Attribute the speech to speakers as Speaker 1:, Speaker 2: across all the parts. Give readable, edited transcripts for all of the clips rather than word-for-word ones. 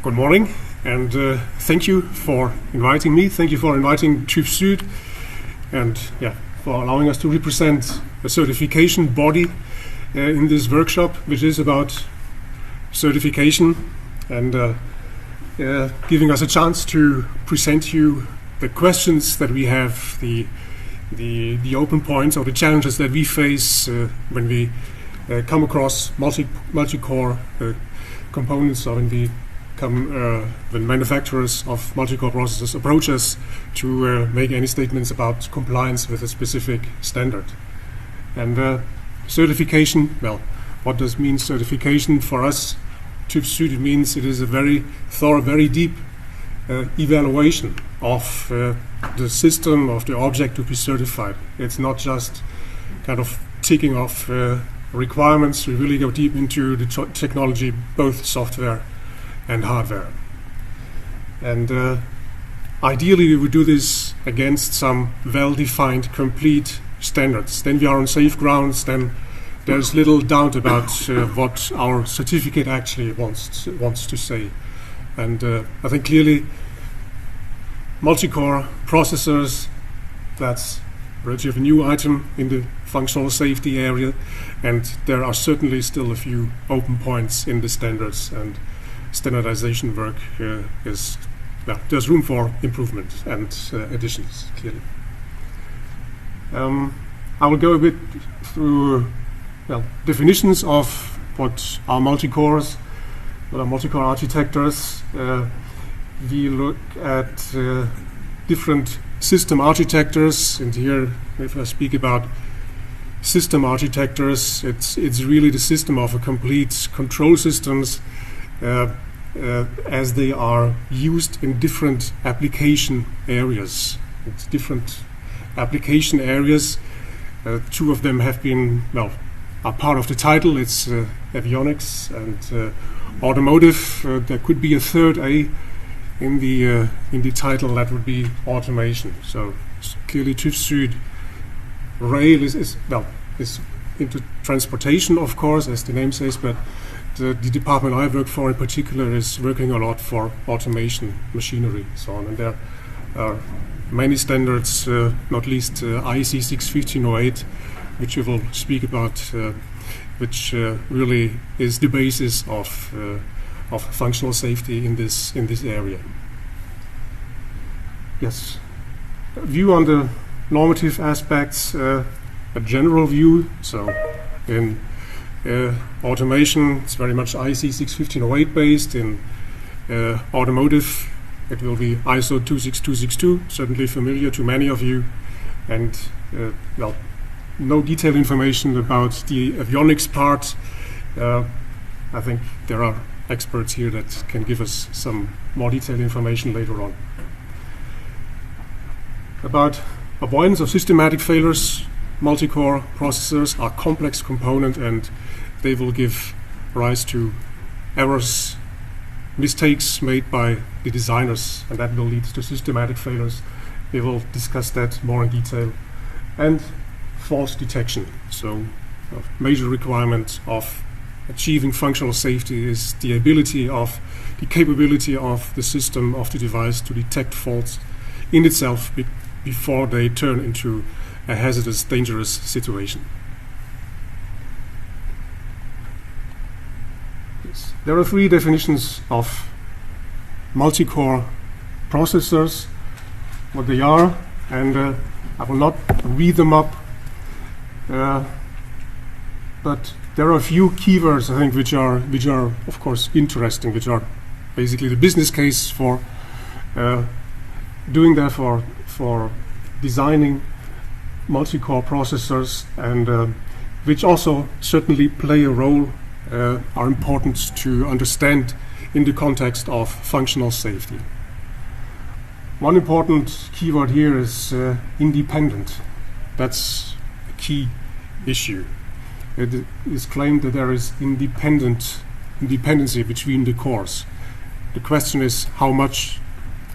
Speaker 1: Good morning, and thank you for inviting me. Thank you for inviting TÜV SÜD, and for allowing us to represent a certification body in this workshop, which is about certification, and giving us a chance to present you the questions that we have, the open points or the challenges that we face when we come across multi-core components, or when manufacturers of multi-core processors approach us to make any statements about compliance with a specific standard. And certification, well, what does mean certification for us? TÜV SÜD, it means it is a very thorough, very deep evaluation of the system, of the object to be certified. It's not just kind of ticking off requirements. We really go deep into the technology, both software and hardware. And ideally we would do this against some well-defined, complete standards. Then we are on safe grounds. Then there's little doubt about what our certificate actually wants to say. And I think clearly multi-core processors, that's a relatively new item in the functional safety area, and there are certainly still a few open points in the standards, and standardization work there's room for improvement and additions, clearly. I will go a bit through definitions of what are multi-cores, what are multi-core architectures. We look at different system architectures, and here if I speak about system architectures, it's really the system of a complete control systems as they are used in different application areas. It's different application areas. Two of them have been, are part of the title. It's avionics and automotive. There could be a third A in the title, that would be automation. So clearly TÜV SÜD Rail is into transportation, of course, as the name says, but the department I work for in particular is working a lot for automation, machinery, and so on. And there are many standards, not least IEC 61508, which we will speak about, which really is the basis of functional safety in this area. Yes, a view on the normative aspects, a general view. So in automation, it's very much IEC 61508 based. In automotive, it will be ISO 26262, certainly familiar to many of you. And no detailed information about the avionics part. I think there are experts here that can give us some more detailed information later on. About avoidance of systematic failures, multi-core processors are complex components, and they will give rise to errors, mistakes made by the designers, and that will lead to systematic failures. We will discuss that more in detail. And false detection. So a major requirement of achieving functional safety is the capability of the system, of the device, to detect faults in itself before they turn into a hazardous, dangerous situation. Yes. There are three definitions of multi-core processors, what they are, and I will not read them up, but there are a few keywords, I think, which are of course interesting, which are basically the business case for doing that, for designing multi-core processors, and which also certainly play a role, are important to understand in the context of functional safety. One important keyword here is independent. That's a key issue. It is claimed that there is independency between the cores. The question is, how much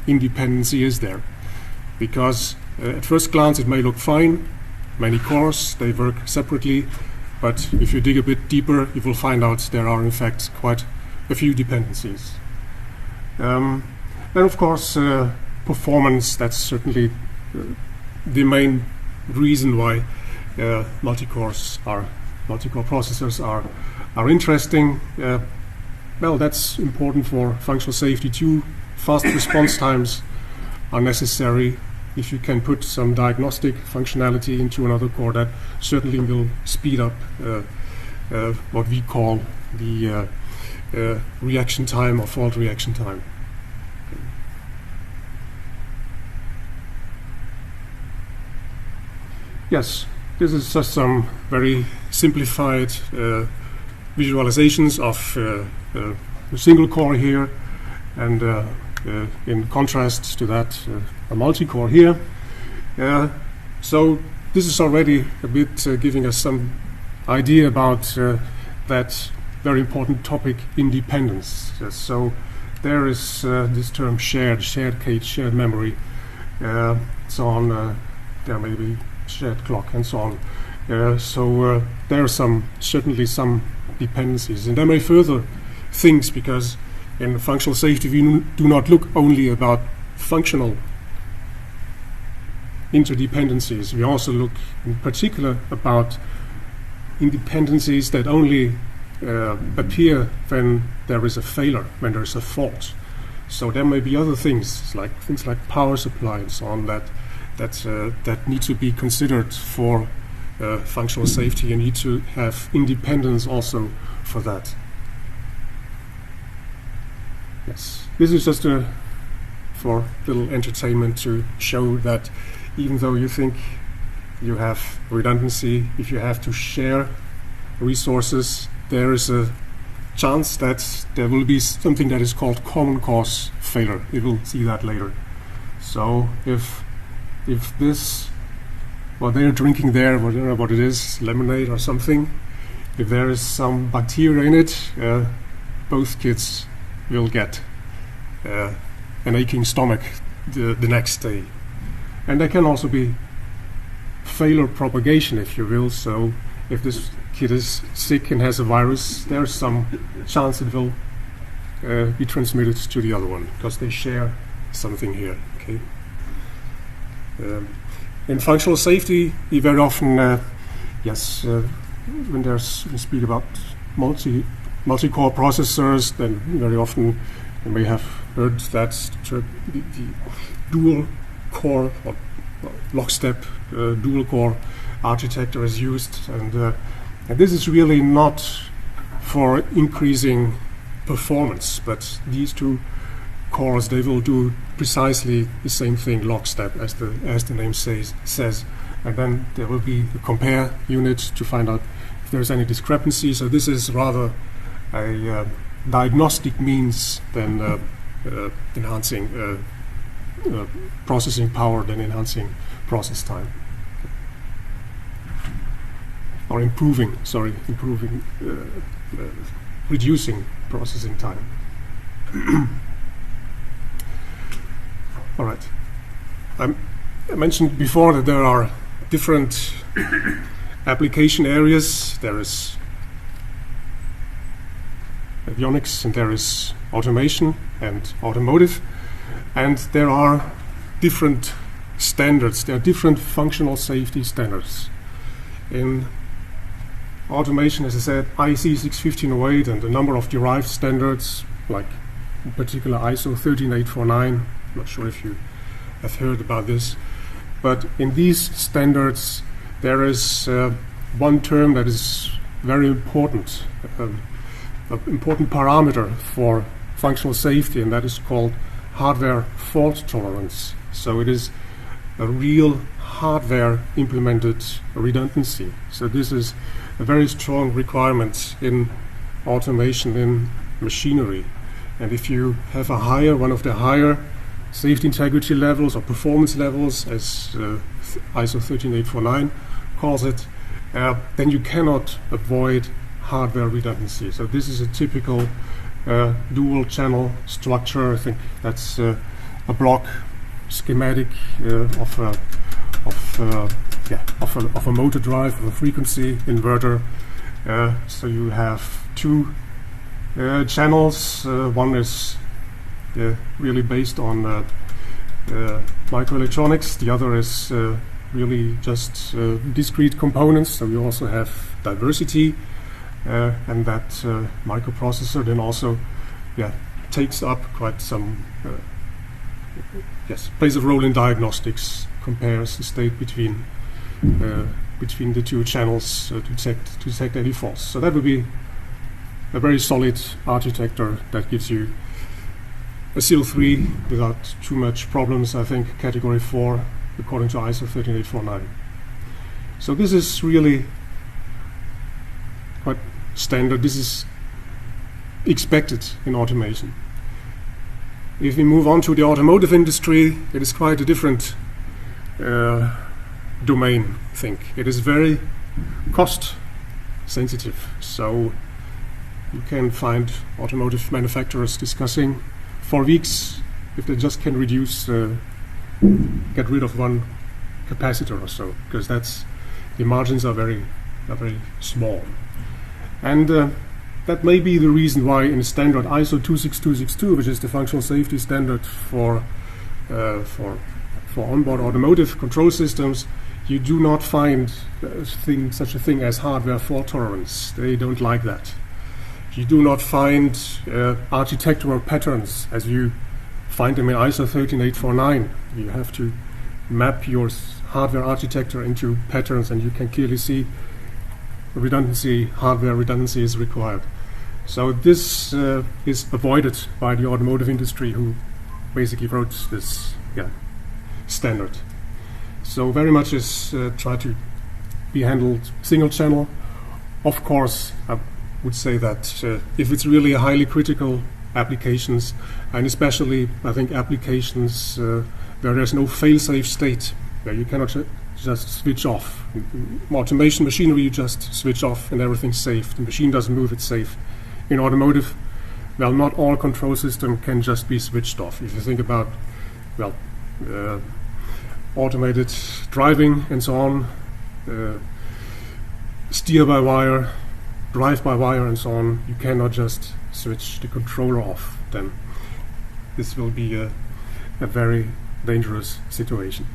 Speaker 1: independency is there? Because at first glance it may look fine, many cores, they work separately, but if you dig a bit deeper, you will find out there are in fact quite a few dependencies. And of course, performance, that's certainly the main reason why multicore processors are interesting. Well, that's important for functional safety too. Fast response times are necessary. If you can put some diagnostic functionality into another core, that certainly will speed up what we call the reaction time or fault reaction time. Yes, this is just some very simplified visualizations of a single core here, and in contrast to that, a multi-core here. So this is already a bit giving us some idea about that very important topic, independence. So there is this term shared cage, shared memory, so on. There may be shared clock and so on. So there are certainly some dependencies, and there may further things, because in functional safety we do not look only about functional interdependencies. We also look in particular about independencies that only appear when there is a failure, when there is a fault. So there may be other things like power supply and so on that need to be considered for functional safety. You need to have independence also for that. Yes, this is just for little entertainment to show that even though you think you have redundancy, if you have to share resources, there is a chance that there will be something that is called common cause failure. You will see that later. So if this, what they're drinking there, whatever what it is, lemonade or something, if there is some bacteria in it, both kids will get an aching stomach the next day. And there can also be failure propagation, if you will. So if this kid is sick and has a virus, there's some chance it will be transmitted to the other one, because they share something here. Okay. In functional safety, we very often, when we speak about multi-core processors, then very often you may have heard that the dual core or lockstep dual core architecture is used, and this is really not for increasing performance, but these two cores, they will do precisely the same thing, lockstep, as the name says, and then there will be a compare unit to find out if there's any discrepancy. So this is rather a diagnostic means than enhancing processing power, than enhancing process time, or reducing processing time. All right. I mentioned before that there are different application areas. There is avionics, and there is automation and automotive, and there are different standards. There are different functional safety standards. In automation, as I said, IEC 61508 and a number of derived standards, like in particular ISO 13849. I'm not sure if you have heard about this, but in these standards there is one term that is very important, an important parameter for functional safety, and that is called hardware fault tolerance. So it is a real hardware implemented redundancy. So this is a very strong requirement in automation, in machinery. And if you have one of the higher safety integrity levels or performance levels, as ISO 13849 calls it, then you cannot avoid hardware redundancy. So this is a typical dual channel structure. I think that's a block schematic of a motor drive, of a frequency inverter. So you have two channels. One is really based on microelectronics. The other is really just discrete components. So we also have diversity, and that microprocessor then also takes up quite some plays a role in diagnostics, compares the state between the two channels to detect any faults. So that would be a very solid architecture that gives you a CL3 without too much problems. I think category 4 according to ISO 13849. So this is really quite standard. This is expected in automation. If we move on to the automotive industry, it is quite a different domain, I think. It is very cost sensitive. So you can find automotive manufacturers discussing for weeks if they just can reduce, get rid of one capacitor or so, because the margins are very small. And that may be the reason why in the standard ISO 26262, which is the functional safety standard for onboard automotive control systems, you do not find such a thing as hardware fault tolerance. They don't like that. You do not find architectural patterns as you find them in ISO 13849. You have to map your hardware architecture into patterns, and you can clearly see redundancy, hardware redundancy is required. So this is avoided by the automotive industry, who basically wrote this standard. So very much is try to be handled single channel. Of course, I would say that if it's really a highly critical applications, and especially I think applications where there's no fail-safe state, where you cannot just switch off. Automation machinery, you just switch off and everything's safe. The machine doesn't move, it's safe. In automotive, well, not all control system can just be switched off. If you think about, automated driving and so on, steer by wire, drive by wire and so on, you cannot just switch the controller off. Then this will be a very dangerous situation.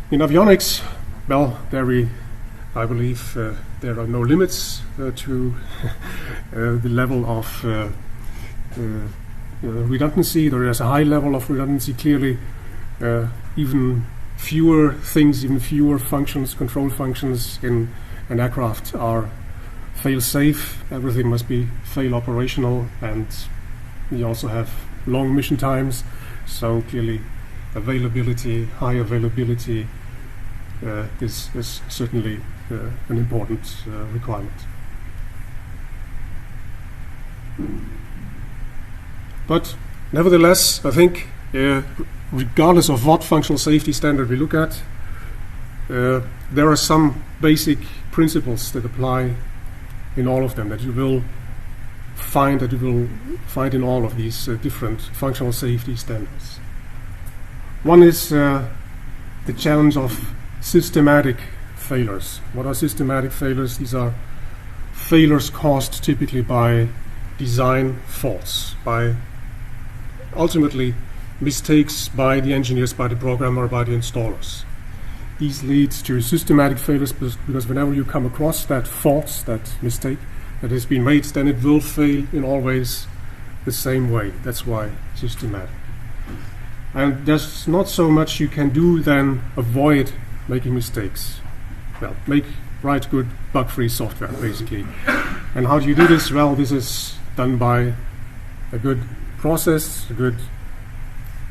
Speaker 1: In avionics, well, I believe there are no limits to the level of redundancy. There is a high level of redundancy, clearly. Even fewer things, even fewer functions, control functions in an aircraft are fail-safe. Everything must be fail-operational, and we also have long mission times, so clearly availability, high availability is certainly an important requirement. But nevertheless, I think regardless of what functional safety standard we look at, there are some basic principles that apply in all of them that you will find in all of these different functional safety standards. One is the challenge of systematic failures. What are systematic failures? These are failures caused typically by design faults, by ultimately mistakes by the engineers, by the programmer, by the installers. These lead to systematic failures because whenever you come across that fault, that mistake that has been made, then it will fail in always the same way. That's why systematic. And there's not so much you can do than avoid making mistakes. Well, write good bug-free software, basically. And how do you do this? Well, this is done by a good process, a good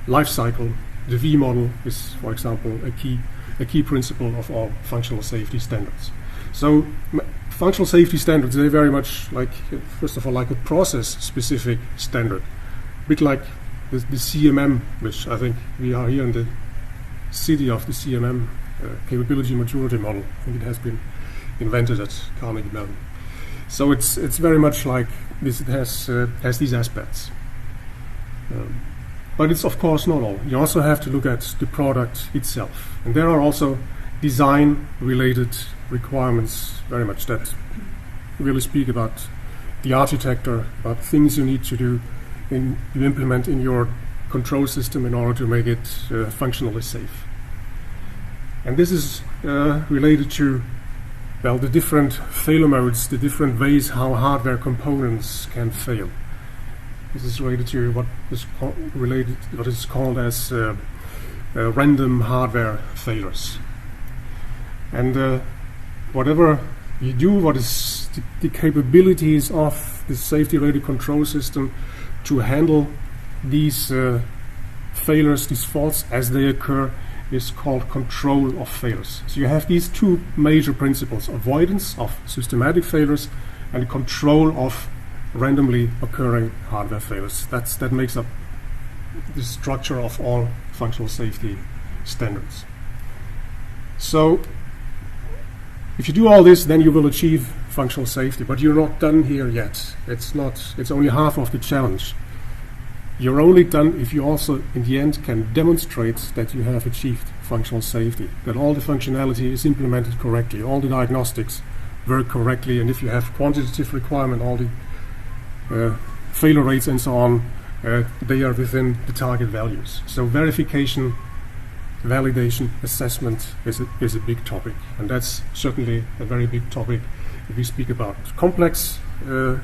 Speaker 1: life cycle. The V model is, for example, a key principle of all functional safety standards. So functional safety standards, they're very much like, first of all, like a process-specific standard. A bit like the CMM, which I think we are here in the city of the CMM, capability maturity model. I think it has been invented at Carnegie Mellon. So it's very much like this. It has these aspects. But it's of course not all. You also have to look at the product itself. And there are also design-related requirements very much that really speak about the architecture, about things you need to do, you implement in your control system in order to make it functionally safe. And this is related to, well, the different failure modes, the different ways how hardware components can fail. This is related to what is called as random hardware failures. And whatever you do, what is the capabilities of the safety-rated control system to handle these failures, these faults as they occur, is called control of failures. So you have these two major principles: avoidance of systematic failures and control of randomly occurring hardware failures. That makes up the structure of all functional safety standards. So if you do all this, then you will achieve functional safety, but you're not done here yet. It's only half of the challenge. You're only done if you also, in the end, can demonstrate that you have achieved functional safety, that all the functionality is implemented correctly, all the diagnostics work correctly, and if you have quantitative requirement, all the failure rates and so on, they are within the target values. So verification, validation, assessment is a big topic, and that's certainly a very big topic. If we speak about complex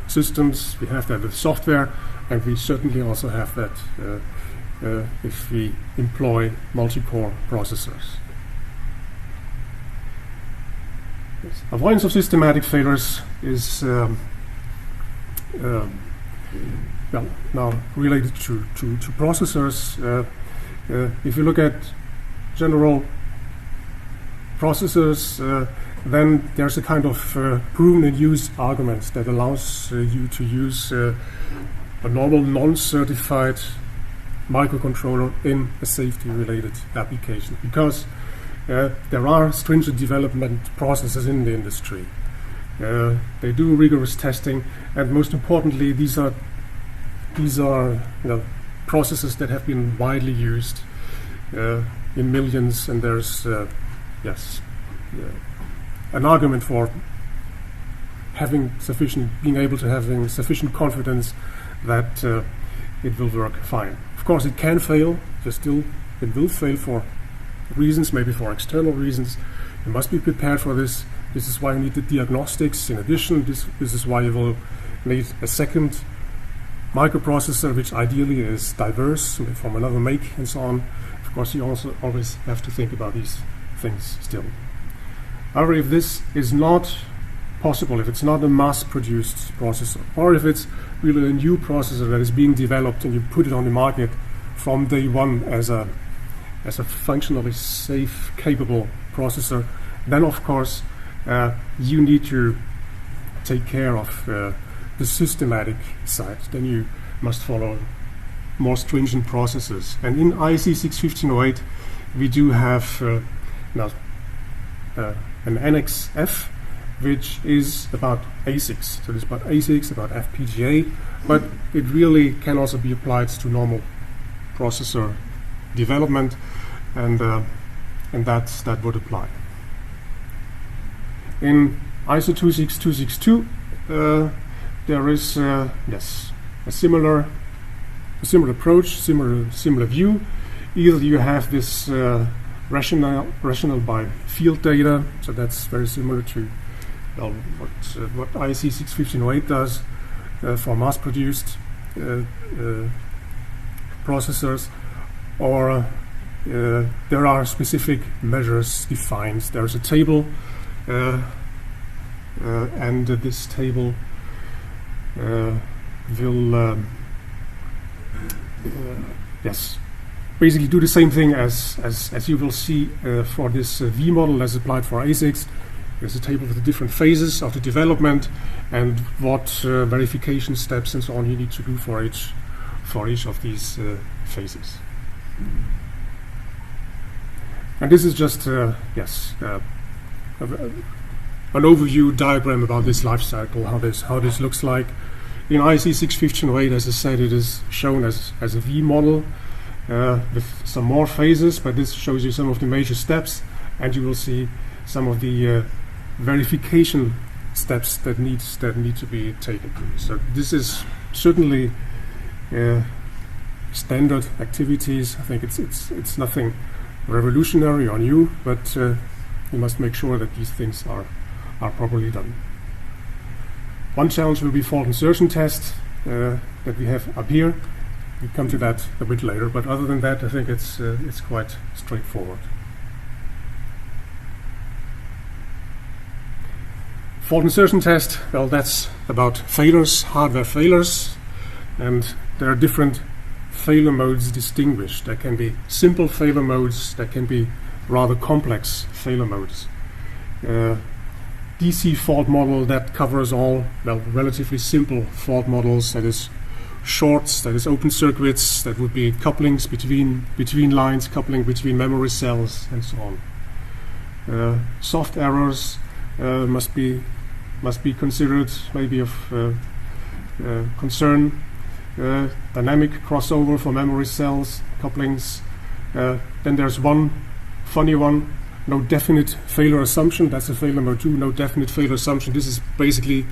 Speaker 1: systems, we have that with software, and we certainly also have that if we employ multi-core processors. Yes. Avoidance of systematic failures is well, now related to processors. If you look at general processors, then there's a kind of proven in use argument that allows you to use a normal non-certified microcontroller in a safety-related application, because there are stringent development processes in the industry. They do rigorous testing, and most importantly, these are processes that have been widely used in millions, and there's an argument for being able to having sufficient confidence that it will work fine. Of course, it can fail. It will fail for reasons, maybe for external reasons. You must be prepared for this. This is why you need the diagnostics. In addition, this is why you will need a second microprocessor, which ideally is diverse from another make and so on. Of course, you also always have to think about these things still. However, if this is not possible, if it's not a mass-produced processor, or if it's really a new processor that is being developed and you put it on the market from day one as a functionally safe, capable processor, then of course you need to take care of the systematic side. Then you must follow more stringent processes. And in IEC 61508 we do have an Annex F, which is about ASICs. So it's about ASICs, about FPGA, but it really can also be applied to normal processor development, and that would apply. In ISO 26262, there is a similar approach, similar view. Either you have this rational by field data, so that's very similar to what IEC 61508 does for mass-produced processors, or there are specific measures defined. There's a table, and this table will basically do the same thing as you will see for this V model as applied for ASICs. There's a table with the different phases of the development and what verification steps and so on you need to do for each of these phases. And this is just an overview diagram about this life cycle, how this looks like. In IEC 61508, as I said, it is shown as a V model with some more phases, but this shows you some of the major steps, and you will see some of the verification steps that need to be taken. So this is certainly standard activities. I think it's nothing revolutionary or new, but you must make sure that these things are properly done. One challenge will be fault insertion test that we have up here. We come to that a bit later, but other than that, I think it's quite straightforward. Fault insertion test, well, that's about failures, hardware failures, and there are different failure modes distinguished. There can be simple failure modes, there can be rather complex failure modes. DC fault model, that covers all, well, relatively simple fault models, that is shorts, that is open circuits, that would be couplings between lines, coupling between memory cells, and so on. Soft errors must be considered, maybe of concern. Dynamic crossover for memory cells, couplings. Then there's one funny one, no definite failure assumption. That's a failure mode 2, no definite failure assumption. This is basically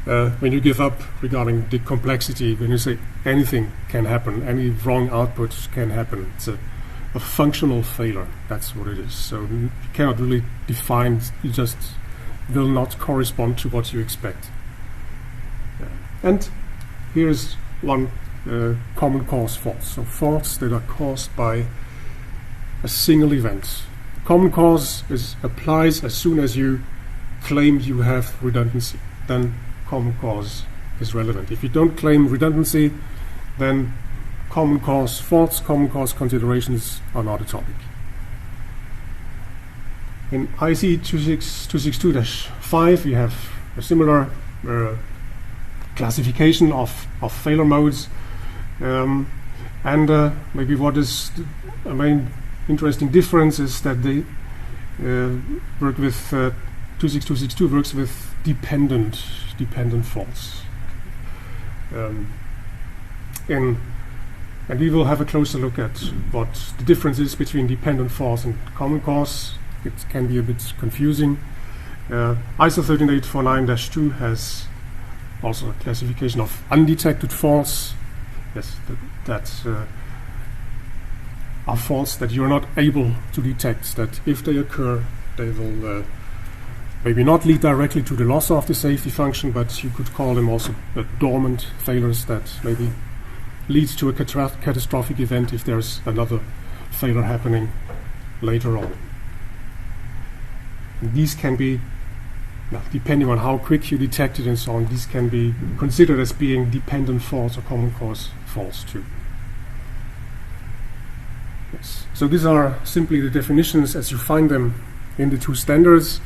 Speaker 1: when you give up regarding the complexity, when you say anything can happen, any wrong output can happen. It's a functional failure, that's what it is. So you cannot really define, you just will not correspond to what you expect. And here's one common cause fault. So faults that are caused by a single event. Common cause applies as soon as you claim you have redundancy. Then common cause is relevant. If you don't claim redundancy, then common cause faults, common cause considerations are not a topic. In IC 262-5, we have a similar classification of failure modes, and maybe what is the main interesting difference is that they work with 26262 works with dependent faults. And we will have a closer look at what the difference is between dependent faults and common cause. It can be a bit confusing. ISO 13849-2 has also a classification of undetected faults. Yes, that are faults that you're not able to detect, that if they occur, they will maybe not lead directly to the loss of the safety function, but you could call them also dormant failures that maybe lead to a catastrophic event if there's another failure happening later on. And these can be, depending on how quick you detect it and so on, these can be considered as being dependent faults or common cause faults too. Yes. So these are simply the definitions as you find them in the two standards.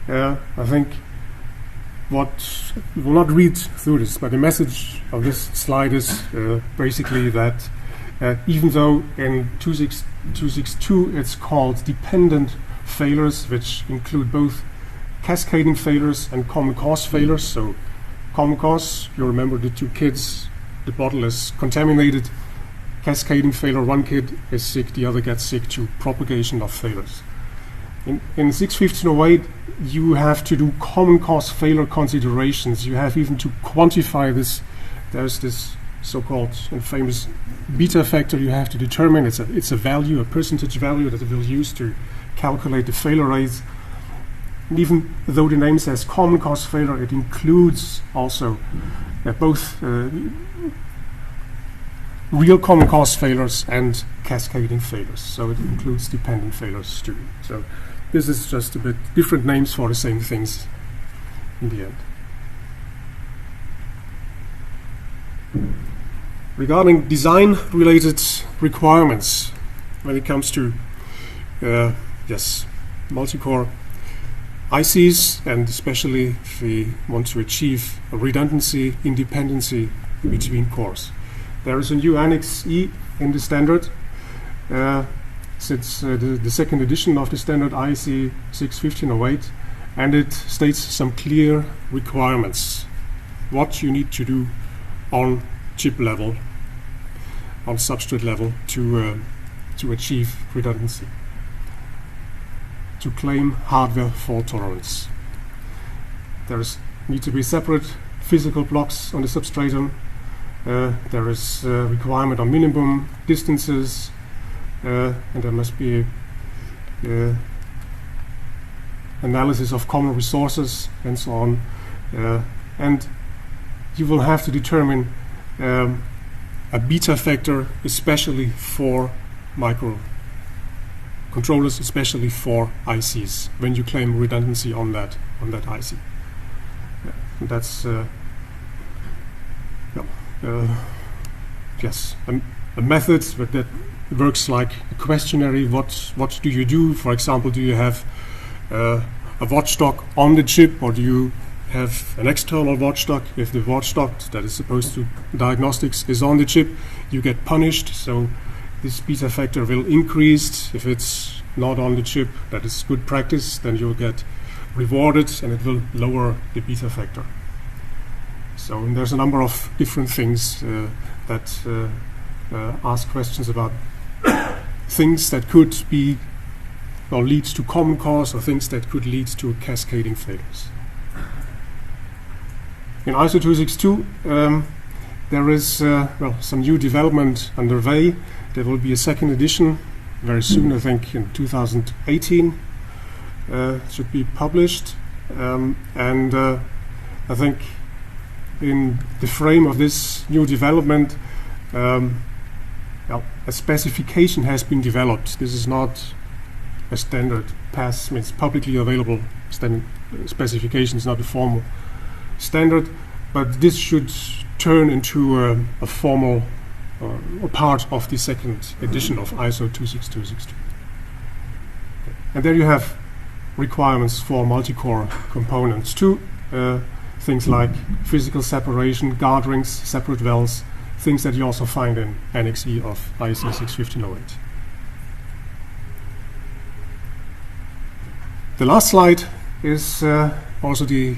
Speaker 1: I think we will not read through this, but the message of this slide is basically that even though in 26262 it's called dependent failures, which include both cascading failures and common cause failures. So common cause, you remember the two kids, the bottle is contaminated. Cascading failure, one kid is sick, the other gets sick, to propagation of failures. In 61508, you have to do common cause failure considerations. You have even to quantify this. There's this so-called and famous beta factor you have to determine. It's a value, a percentage value that we'll use to calculate the failure rates. And even though the name says common cause failure, it includes also both real common cause failures and cascading failures. So it includes dependent failures too. So this is just a bit different names for the same things in the end. Regarding design-related requirements, when it comes to multi-core ICs, and especially if we want to achieve a redundancy, independency between cores. There is a new Annex E in the standard since the second edition of the standard IEC 61508, and it states some clear requirements, what you need to do on chip level, on substrate level to achieve redundancy, to claim hardware fault tolerance. There's need to be separate physical blocks on the substratum. There is a requirement on minimum distances, and there must be analysis of common resources and so on. And you will have to determine a beta factor, especially for microcontrollers, especially for ICs, when you claim redundancy on that IC. And that's yes, a method that works like a questionnaire. What do you do? For example, do you have a watchdog on the chip, or do you have an external watchdog? If the watchdog that is supposed to diagnostics is on the chip, you get punished. So this beta factor will increase. If it's not on the chip, that is good practice, then you'll get rewarded and it will lower the beta factor. So there's a number of different things that ask questions about things that could be or lead to common cause, or things that could lead to cascading failures. In ISO 262, there is some new development underway. There will be a second edition very soon, I think in 2018. Should be published, and I think in the frame of this new development, a specification has been developed. This is not a standard PAS, means publicly available specification. It's not a formal standard, but this should turn into a formal a part of the second edition of ISO 26262. And there you have requirements for multi-core components too. Things like physical separation, guard rings, separate wells, things that you also find in Annex E of IEC 61508. The last slide is also the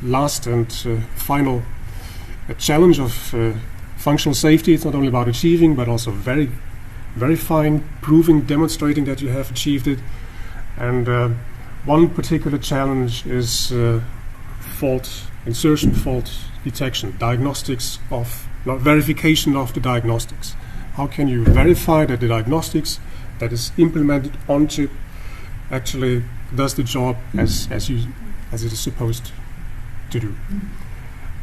Speaker 1: last and final challenge of functional safety. It's not only about achieving, but also verifying, proving, demonstrating that you have achieved it. And one particular challenge is insertion fault detection, diagnostics of, verification of the diagnostics. How can you verify that the diagnostics that is implemented on chip actually does the job as it is supposed to do?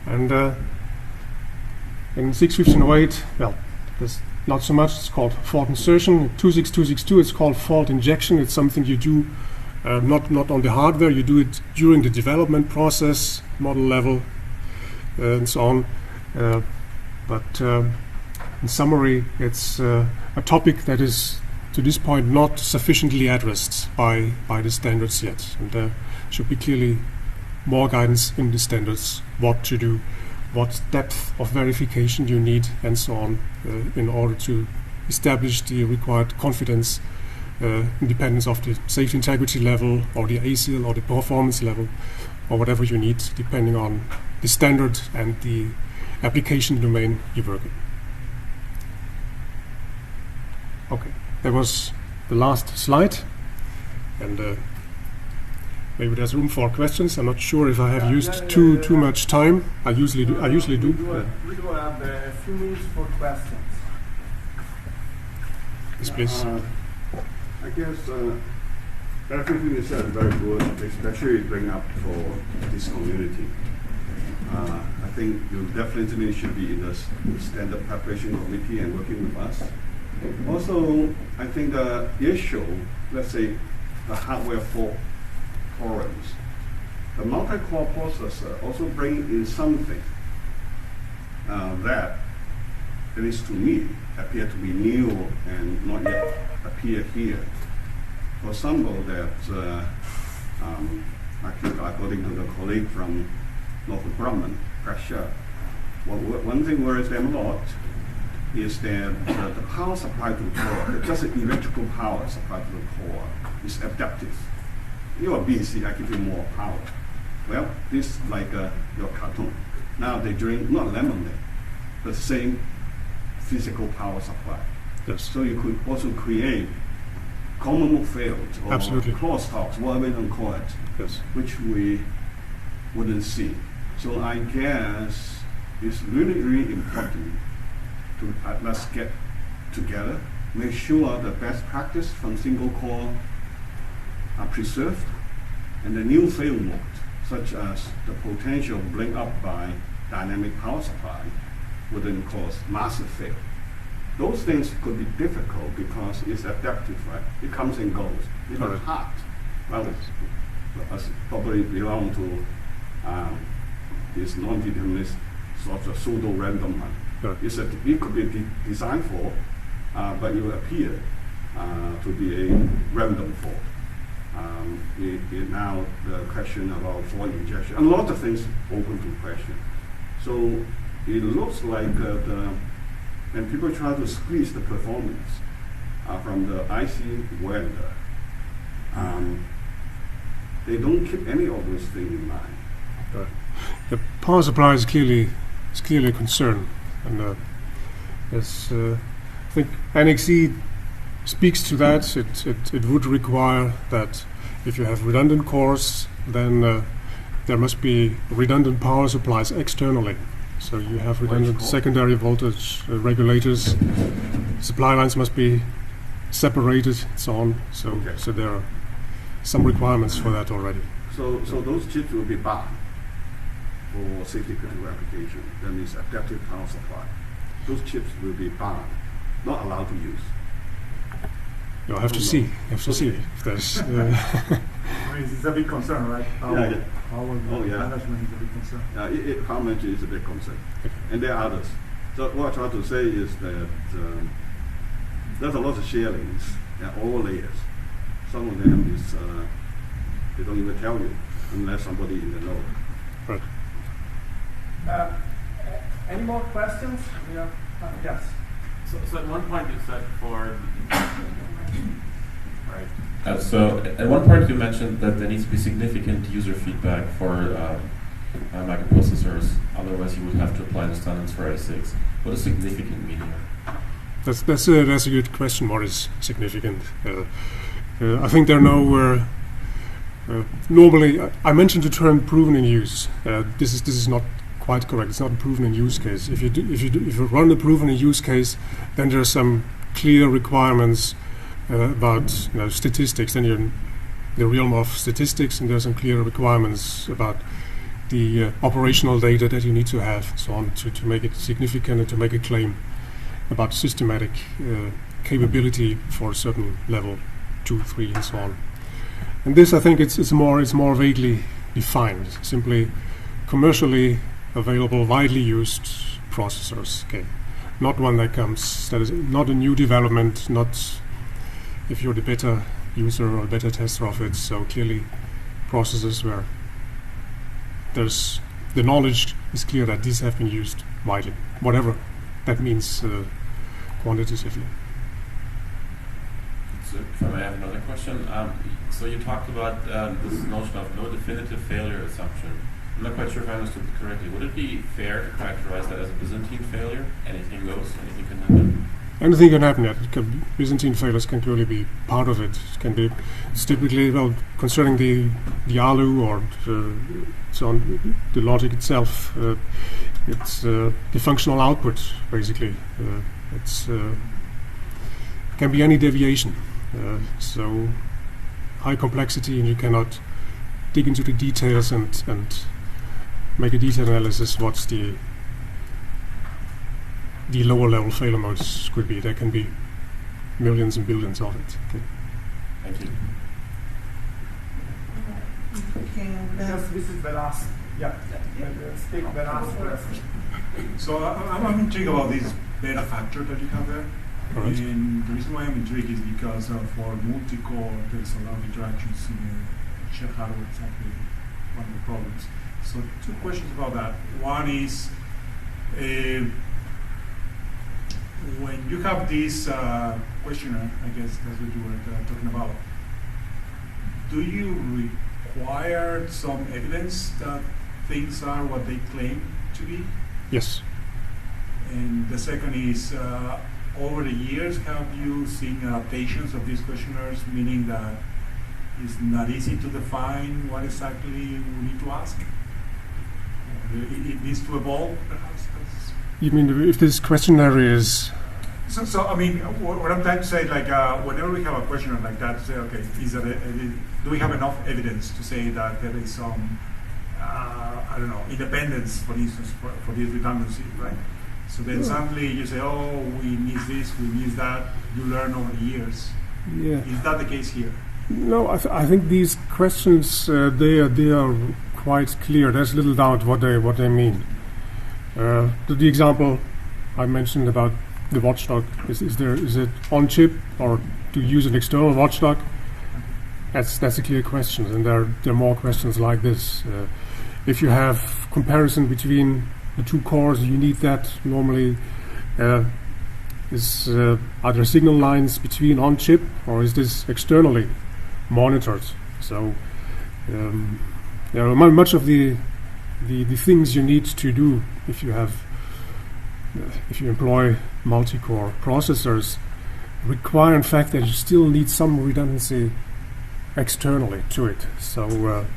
Speaker 1: And in 61508, well, there's not so much. It's called fault insertion. In 26262, it's called fault injection. It's something you do not on the hardware. You do it during the development process, model level, and so on. But in summary, it's a topic that is, to this point, not sufficiently addressed by the standards yet. And there should be clearly more guidance in the standards, what to do, what depth of verification you need, and so on, in order to establish the required confidence, independence of the safety integrity level, or the ASIL, or the performance level, or whatever you need, depending on the standard and the application domain you work in. Okay, that was the last slide, and maybe there's room for questions. I'm not sure if I have used too much time. I usually do.
Speaker 2: We do have a few minutes for questions.
Speaker 1: Yes, please.
Speaker 3: I guess everything you said is very good, especially bring up for this community. I think you definitely should be in the standard preparation committee and working with us. Also, I think the issue, let's say, the hardware fault forums, the multi-core processor also bring in something that, at least to me, appear to be new and not yet appear here. For example, that according to the colleague from Northrop Grumman, pressure. One thing worries them a lot is that the power supply to the core, just the electrical power supply to the core, is adaptive. You are busy, I give you more power. Well, this is like your cartoon. Now they drink not lemonade, but the same physical power supply.
Speaker 1: Yes.
Speaker 3: So you could also create common mode failures or
Speaker 1: Absolutely.
Speaker 3: crosstalks, whatever you don't call it,
Speaker 1: Yes.
Speaker 3: which we wouldn't see. So I guess it's really, really important to let's get together, make sure the best practice from single core are preserved, and the new fail mode, such as the potential bring up by dynamic power supply, wouldn't cause massive fail. Those things could be difficult because it's adaptive, right? It comes and goes. It's not hard. Well, as probably belong to this non-deterministic sort of pseudo-random one.
Speaker 1: Sure.
Speaker 3: It could be designed for, but it will appear to be a random fault. Now the question about fault injection, a lot of things open to question. So it looks like when people try to squeeze the performance from the IC vendor, they don't keep any of those things in mind.
Speaker 1: Right. The power supply is clearly a concern, and I think NXE speaks to that. It would require that if you have redundant cores, then there must be redundant power supplies externally. So you have redundant secondary voltage regulators. Supply lines must be separated, and so on. So there are some requirements for that already.
Speaker 3: So those chips will be banned for safety critical application. That means adaptive power supply. Those chips will be banned, not allowed to use.
Speaker 1: You have to see. You have to see if there's.
Speaker 2: I mean, it's a big concern, right? Our management is a big concern.
Speaker 3: Power management is a big concern, and there are others. So what I try to say is that there's a lot of sharings at all layers. Some of them is they don't even tell you unless somebody in the know.
Speaker 1: Right.
Speaker 2: Any more questions? Yes.
Speaker 4: So at one point you said for right.
Speaker 5: So at one point you mentioned that there needs to be significant user feedback for microprocessors. Otherwise, you would have to apply the standards for ASICs. What does significant mean here?
Speaker 1: That's a good question. What is significant? I think there are no. Normally, I mentioned the term proven in use. This is not quite correct. It's not a proven in use case. If you run the proven in use case, then there are some clear requirements about statistics. Then you're in the realm of statistics, and there are some clear requirements about the operational data that you need to have, so on, to make it significant and to make a claim about systematic capability for a certain level, 2, 3, and so on. And this, I think, it's more vaguely defined. Simply commercially available, widely used processors. Okay, not one that is not a new development. Not if you're the beta user or beta tester of it. So clearly, processors where there's the knowledge is clear that these have been used widely, whatever that means quantitatively.
Speaker 5: So if I may have another question. So you talked about this notion of no definitive failure assumption. I'm not quite sure if I understood it correctly. Would it be fair to characterize that as a Byzantine failure? Anything goes, anything can happen?
Speaker 1: Anything can happen. Byzantine failures can clearly be part of it. It can be. It's typically concerning the ALU or so on, the logic itself. It's the functional output basically. It's can be any deviation. So high complexity, and you cannot dig into the details and make a detailed analysis. What's the lower level failure modes could be. There can be millions and billions of it. Okay.
Speaker 5: Thank you.
Speaker 2: Yes, this is the last. Speak the last question.
Speaker 6: So I'm intrigued about this beta factor that you have there.
Speaker 1: All right.
Speaker 6: And the reason why I'm intrigued is because for multi-core, there's a lot of interactions in the shared hardware. It's actually one of the problems. So 2 questions about that. One is, when you have this questionnaire, I guess that's what you were talking about, do you require some evidence that things are what they claim to be?
Speaker 1: Yes.
Speaker 6: And the second is, over the years, have you seen adaptations of these questionnaires, meaning that it's not easy to define what exactly we need to ask? It needs to evolve, perhaps.
Speaker 1: You mean if this questionnaire is...
Speaker 6: So I mean, what I'm trying to say, like, whenever we have a questionnaire like that, say, okay, do we have enough evidence to say that there is some, I don't know, independence, for instance, for this redundancy, right? So then suddenly you say, oh, we miss this, we miss that. You learn over the years.
Speaker 1: Yeah.
Speaker 6: Is that the case here?
Speaker 1: No, I think these questions, they are quite clear. There's little doubt what they mean. The example I mentioned about the watchdog, is it on chip or to use an external watchdog? That's a clear question, and there are more questions like this. If you have comparison between the two cores, you need that normally. Are there signal lines between on chip, or is this externally monitored? So much of the things you need to do if you employ multi-core processors require, in fact, that you still need some redundancy externally to it. So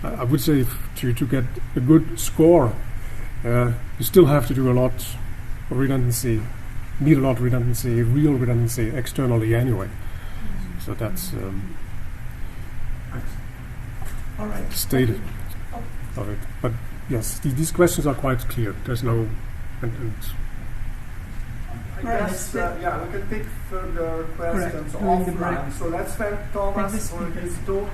Speaker 1: I would say to get a good score, you still have to do a lot of redundancy, need a lot of redundancy, real redundancy externally anyway. So that's
Speaker 7: all right.
Speaker 1: Stated of it. But yes, these questions are quite clear. There's no...
Speaker 7: I guess, we can take further questions
Speaker 2: offline.
Speaker 7: So let's thank Thomas for his talk.